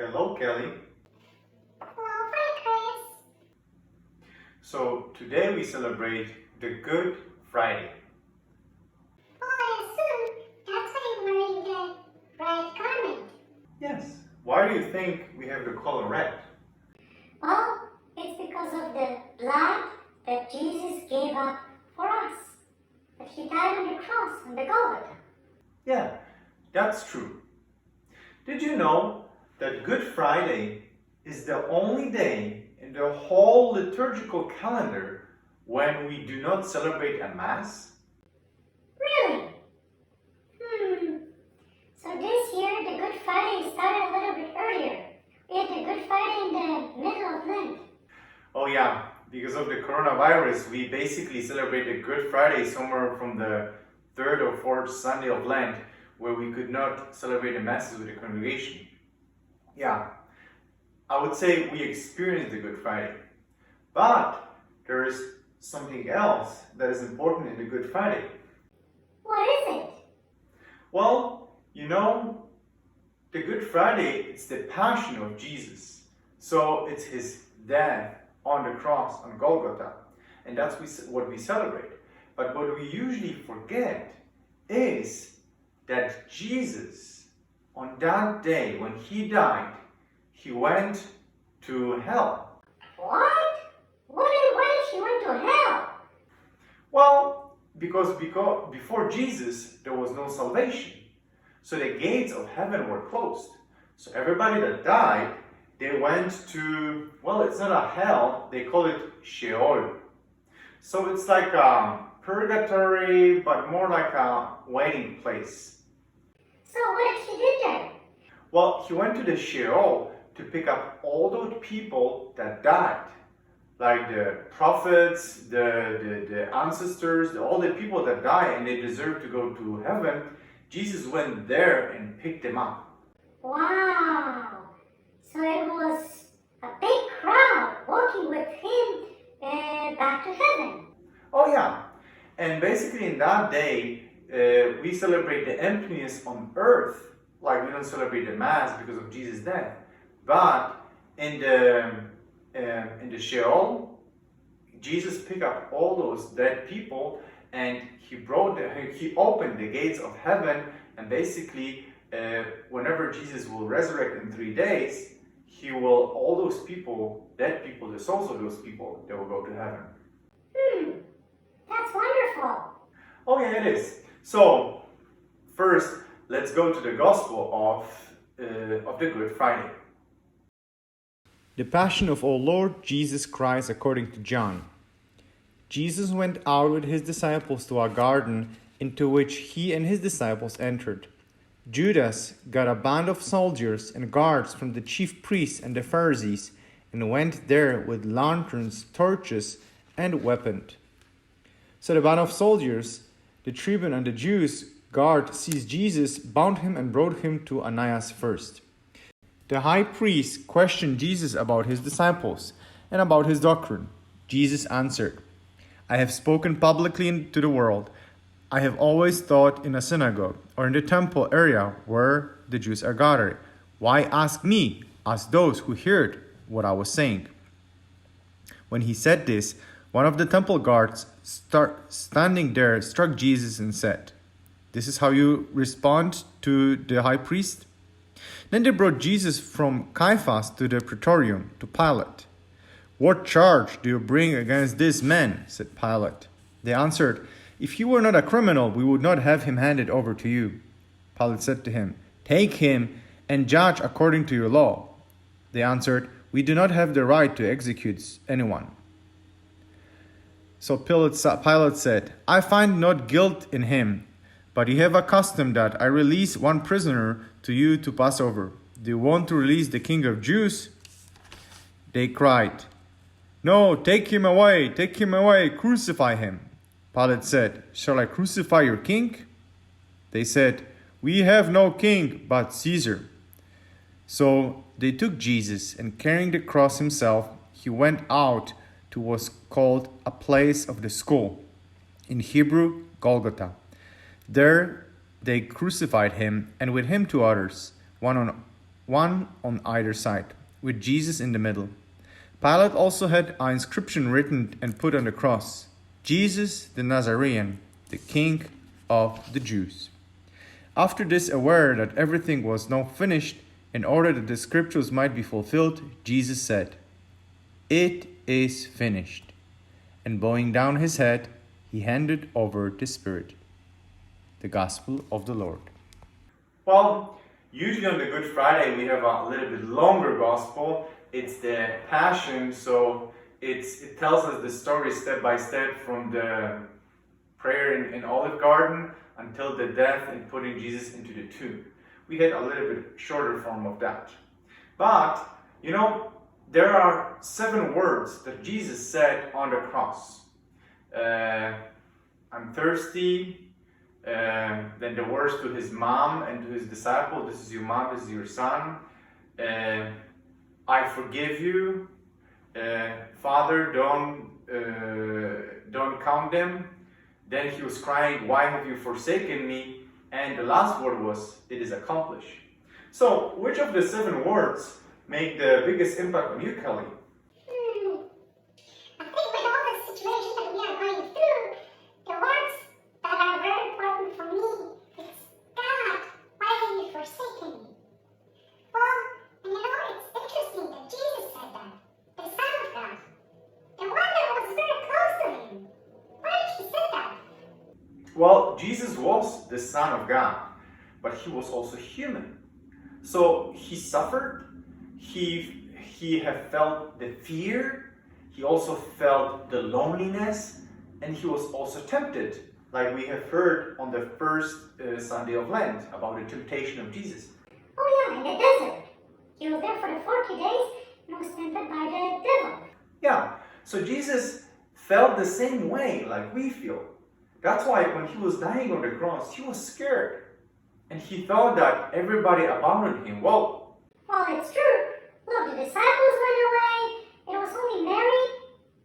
Hello, Kelly. Hello, Chris. So today we celebrate the Good Friday. Well, I assume that's why you're wearing the red garment. Yes. Why do you think we have the color red? Well, it's because of the blood that Jesus gave up for us. That he died on the cross, on the Golgotha. Yeah, that's true. Did you know that Good Friday is the only day in the whole liturgical calendar when we do not celebrate a Mass? Really? So this year, the Good Friday started a little bit earlier. We had the Good Friday in the middle of Lent. Oh yeah, because of the coronavirus, we basically celebrated Good Friday somewhere from the third or fourth Sunday of Lent, where we could not celebrate the Masses with the congregation. Yeah, I would say we experienced the Good Friday. But there is something else that is important in the Good Friday. What is it? Well, you know, the Good Friday, it's the passion of Jesus. So it's his death on the cross, on Golgotha. And that's what we celebrate. But what we usually forget is that Jesus, on that day when he died, he went to hell. What? Why did she went to hell? Well, because before Jesus, there was no salvation. So the gates of heaven were closed. So everybody that died, they went to, well, it's not a hell, they call it Sheol. So it's like a purgatory, but more like a waiting place. So what did he do there? Well, he went to the Sheol to pick up all those people that died. Like the prophets, the ancestors, all the people that died and they deserve to go to heaven. Jesus went there and picked them up. Wow! So it was a big crowd walking with him back to heaven. Oh yeah, and basically in that day, we celebrate the emptiness on earth. Like we don't celebrate the Mass because of Jesus' death. But in the Sheol, Jesus picked up all those dead people and he opened the gates of heaven, and basically whenever Jesus will resurrect in 3 days, all those people, dead people, the souls of those people, they will go to heaven. That's wonderful. Oh yeah, it is. So first, let's go to the Gospel of the Good Friday. The Passion of our Lord Jesus Christ according to John. Jesus went out with his disciples to a garden into which he and his disciples entered. Judas got a band of soldiers and guards from the chief priests and the Pharisees and went there with lanterns, torches, and weapons. So the band of soldiers, the tribune and the Jews' guard seized Jesus, bound him, and brought him to Ananias first. The high priest questioned Jesus about his disciples and about his doctrine. Jesus answered, I have spoken publicly to the world. I have always taught in a synagogue or in the temple area where the Jews are gathered. Why ask me? Ask those who heard what I was saying. When he said this, one of the temple guards standing there struck Jesus and said, This is how you respond to the high priest? Then they brought Jesus from Caiaphas to the praetorium, to Pilate. What charge do you bring against this man? Said Pilate. They answered, If you were not a criminal, we would not have him handed over to you. Pilate said to him, Take him and judge according to your law. They answered, We do not have the right to execute anyone. So Pilate said, I find not guilt in him, but you have a custom that I release one prisoner to you to pass over. Do you want to release the king of Jews? They cried, No, take him away, crucify him. Pilate said, Shall I crucify your king? They said, We have no king but Caesar. So they took Jesus, and carrying the cross himself, he went out to what was called a place of the skull, in Hebrew, Golgotha. There they crucified him, and with him 2 others, one on one on either side, with Jesus in the middle. Pilate also had an inscription written and put on the cross: Jesus the Nazarene, the King of the Jews. After this, aware that everything was now finished, in order that the scriptures might be fulfilled, Jesus said, "It is finished." And bowing down his head, he handed over the Spirit. The Gospel of the Lord. Well, usually on the Good Friday we have a little bit longer gospel. It's the Passion, so it tells us the story step by step from the prayer in Olive Garden until the death and putting Jesus into the tomb. We had a little bit shorter form of that. But, there are 7 words that Jesus said on the cross. I'm thirsty. Then the words to his mom and to his disciple: this is your mom, this is your son. I forgive you. Father, don't count them. Then he was crying, why have you forsaken me? And the last word was, it is accomplished. So, which of the 7 words make the biggest impact on you, Kelly? I think with all the situations that we are going through, the words that are very important for me is, God, why have you forsaken me? Well, it's interesting that Jesus said that. The Son of God. The one that was very close to him. Why did he say that? Well, Jesus was the Son of God, but he was also human. So he suffered, he had felt the fear, he also felt the loneliness, and he was also tempted, like we have heard on the first Sunday of Lent about the temptation of Jesus. Oh yeah, in the desert. He was there for the 40 days and was tempted by the devil. Yeah, so Jesus felt the same way like we feel. That's why when he was dying on the cross, he was scared. And he thought that everybody abandoned him. Well, it's true. Look, the disciples went away. It was only Mary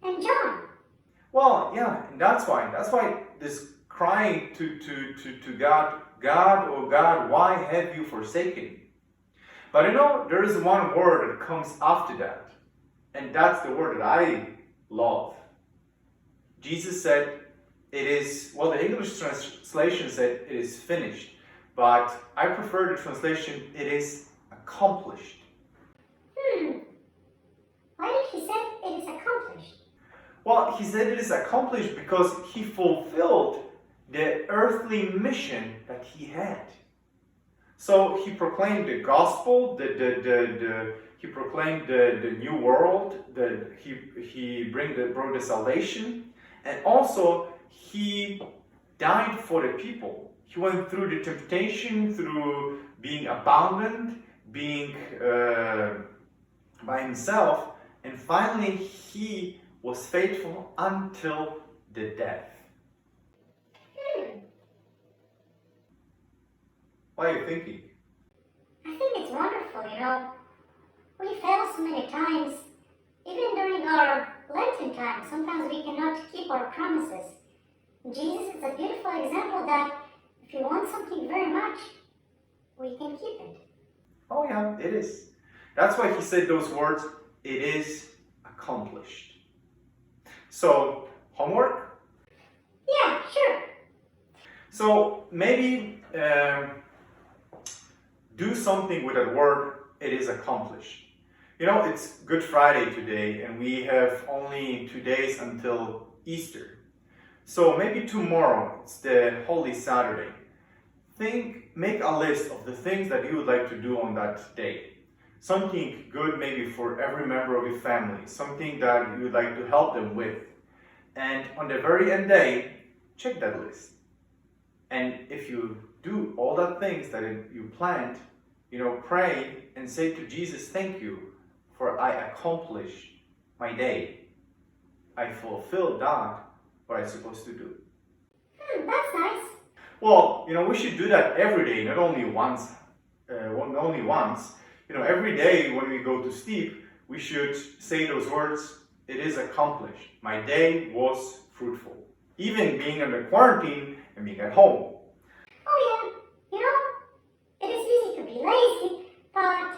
and John. Well, yeah, and that's why this crying to God, God, oh God, why have you forsaken me? But there is one word that comes after that. And that's the word that I love. Jesus said, it is, well, the English translation said it is finished. But I prefer the translation, it is accomplished. Why did he say it is accomplished? Well, he said it is accomplished because he fulfilled the earthly mission that he had. So he proclaimed the gospel, he proclaimed the new world, he brought the salvation, and also he died for the people. He went through the temptation, through being abandoned, being by himself, and finally he was faithful until the death. What are you thinking? I think it's wonderful, We fail so many times. Even during our Lenten time, sometimes we cannot keep our promises. Jesus is a beautiful example that if you want something very much, we can keep it. Oh yeah, it is. That's why he said those words, it is accomplished. So, homework? Yeah, sure. So, maybe do something with that word, it is accomplished. It's Good Friday today, and we have only 2 days until Easter. So maybe tomorrow, it's the Holy Saturday. Make a list of the things that you would like to do on that day. Something good maybe for every member of your family, something that you would like to help them with. And on the very end day, check that list. And if you do all the things that you planned, pray and say to Jesus, thank you for I accomplished my day. I fulfilled that, what I'm supposed to do. That's nice. Well, we should do that every day, not only once. Every day when we go to sleep, we should say those words, it is accomplished. My day was fruitful. Even being under quarantine and being at home. Oh yeah, it is easy to be lazy, but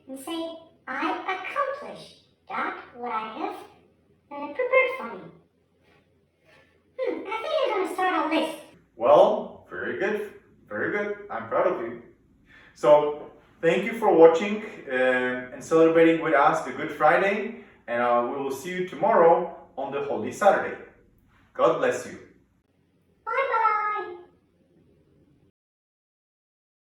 and say, I accomplished that what I have prepared for me. I think I'm going to start a list. Well, very good. Very good. I'm proud of you. So, thank you for watching and celebrating with us the Good Friday. And we will see you tomorrow on the Holy Saturday. God bless you.